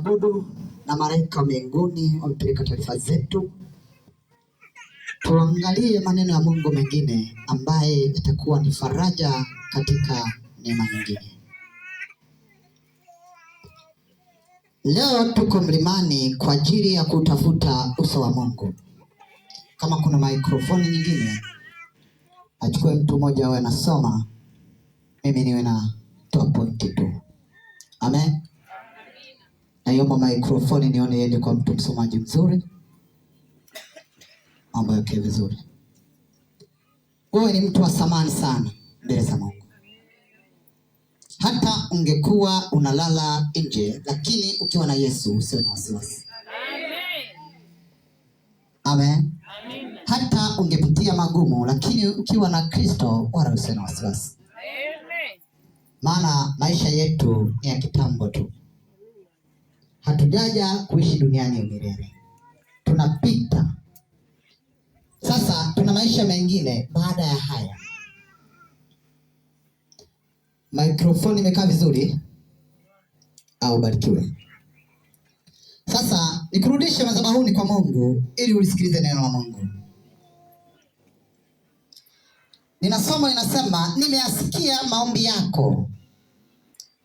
tunaabudu na malaika mbinguni wamepeleka taarifa zetu. Tuangalie maneno ya Mungu mengine ambaye itakuwa ni faraja katika neema nyingine. Leo tuko mlimani kwa ajili ya kutafuta uso wa Mungu. Kama kuna mikrofoni nyingine, achukue mtu mmoja awe anasoma, mimi niwe na toa pointi tu. Amen. Naomba mikrofoni nione yende kwa mtu msomaji mzuri, mambo yake vizuri. Wewe ni mtu wa thamani sana mbele za Mungu. Hata ungekuwa unalala nje, lakini ukiwa na Yesu usiwe na wasiwasi. Amen. Amen. Hata ungepitia magumu, lakini ukiwa na Kristo wala usiwe na wasiwasi. Amen. Maana maisha yetu ni ya kitambo tu. Hatujaja kuishi duniani milele. Tunapita. Sasa tuna maisha mengine baada ya haya. Mikrofoni imekaa vizuri? Au barikiwe. Sasa nikurudishe madhabahuni kwa Mungu ili ulisikilize neno la Mungu. Ninasoma inasema, nimeyasikia maombi yako.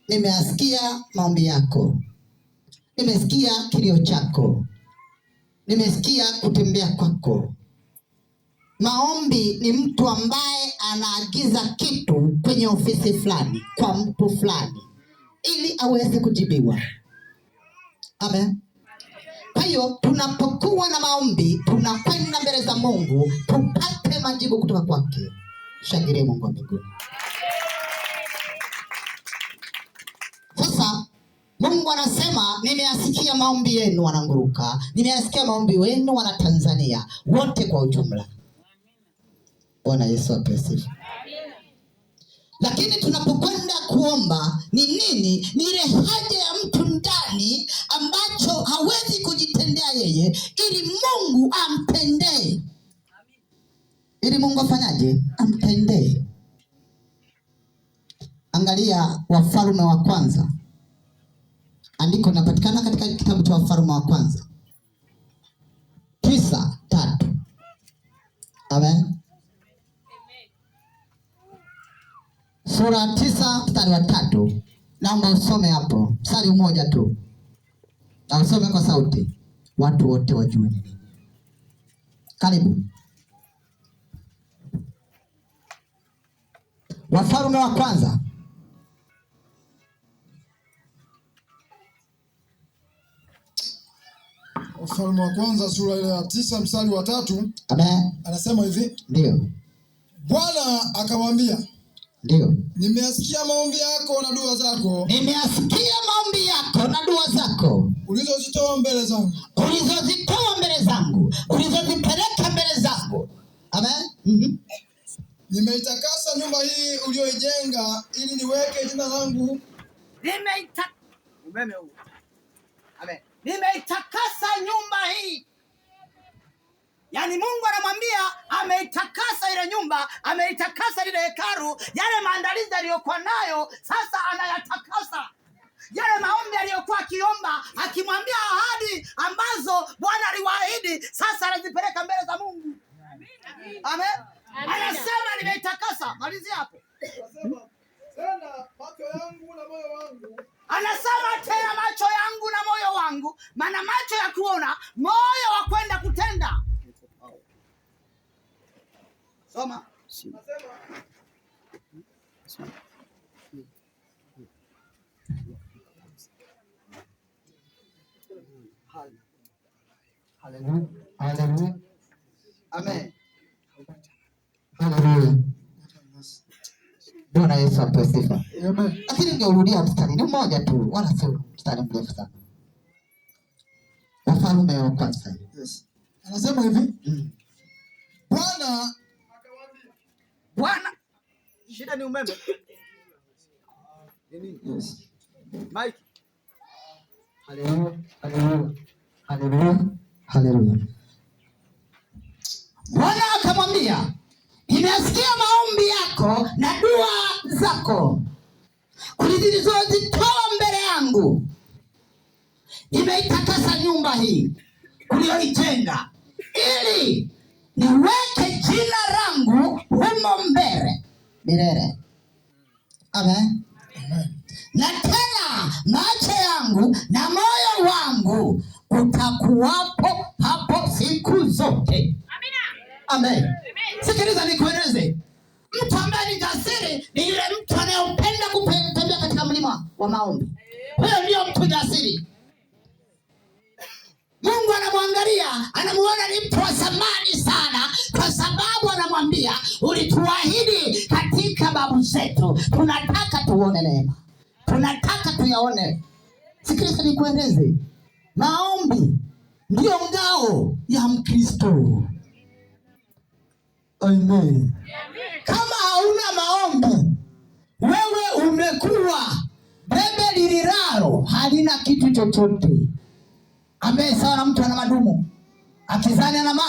Nimeyasikia maombi yako. Nimesikia kilio chako. Nimesikia kutembea kwako. Maombi ni mtu ambaye anaagiza kitu kwenye ofisi fulani kwa mtu fulani ili aweze kujibiwa. Amen. Kwa hiyo tunapokuwa na maombi, tunakwenda mbele za Mungu tupate majibu kutoka kwake. Shangilie Mungu wa mbinguni. Sasa Mungu anasema, nimeyasikia maombi yenu wananguruka. Nimeyasikia maombi yenu wana Tanzania wote kwa ujumla. Bwana Yesu apewe. Lakini tunapokwenda kuomba ni nini? Ni ile haja ya mtu ndani ambacho hawezi kujitendea yeye, ili Mungu amtendee. Ili Mungu afanyaje? Amtendee. Angalia Wafalme wa kwanza. Andiko linapatikana katika kitabu cha Wafalme wa kwanza 9:3. Amen. Sura 9 mstari wa 3. Naomba usome hapo mstari mmoja tu. Na usome kwa sauti, watu wote wajue nini. Karibu. Wafalme wa kwanza. Wafalme wa kwanza sura ile ya 9 mstari wa 3. Amen. Anasema hivi. Ndio. Bwana akamwambia, ndio, nimeyasikia maombi yako na dua zako. Nimeyasikia maombi yako na dua zako ulizozitoa mbele zangu. Ulizozitoa mbele zangu. Ulizozipeleka mbele zangu. Amen. Nimeitakasa nyumba hii uliyoijenga ili niweke jina langu. Nimeitakasa nyumba hii. Yaani Mungu anamwambia ameitakasa ile nyumba, ameitakasa lile hekalu, yale maandalizi aliyokuwa nayo sasa anayatakasa. Yale maombi aliyokuwa akiomba, akimwambia ahadi ambazo Bwana aliwaahidi, sasa anazipeleka mbele za Mungu. Amen. Anasema nimeitakasa. Malizia hapo. Tena macho yangu na moyo wangu. Anasema tena macho yangu na moyo wangu, maana macho ya kuona, moyo wa kwenda kutenda. Soma. Haleluya. Haleluya. Amen. Haleluya. Bwana Yesu apewe sifa. Amen. Lakini ningerudia mstari ni mmoja tu, wala sio mstari mrefu sana. Wafalme wa kwanza. Yes. Anasema hivi. Bwana shida ni umeme. Yes. Mike. Haleluya. Haleluya. Haleluya. Haleluya. Bwana akamwambia, nimesikia maombi yako na dua zako ulizozitoa mbele yangu. nimeitakasa nyumba hii uliyoijenga ili niweke jina langu humo milele. Amen. Na tena macho yangu na moyo wangu utakuwapo hapo siku zote. Amen. Sikiliza nikueleze. Mtu ambaye ni jasiri ni yule mtu anayependa kutembea katika mlima wa maombi. Huyo ndio mtu jasiri. Mungu anamwangalia, anamuona ni mtu wa thamani sana, kwa sababu anamwambia ulituahidi katika babu zetu. Tunataka tuone neema. Tunataka tuyaone. Sikiliza nikueleze. Maombi ndio ngao ya Mkristo. Amen. Kama hauna maombi, wewe umekuwa bebe lililalo halina kitu chochote. Ambaye sawa na mtu ana madumu akizani ana maji.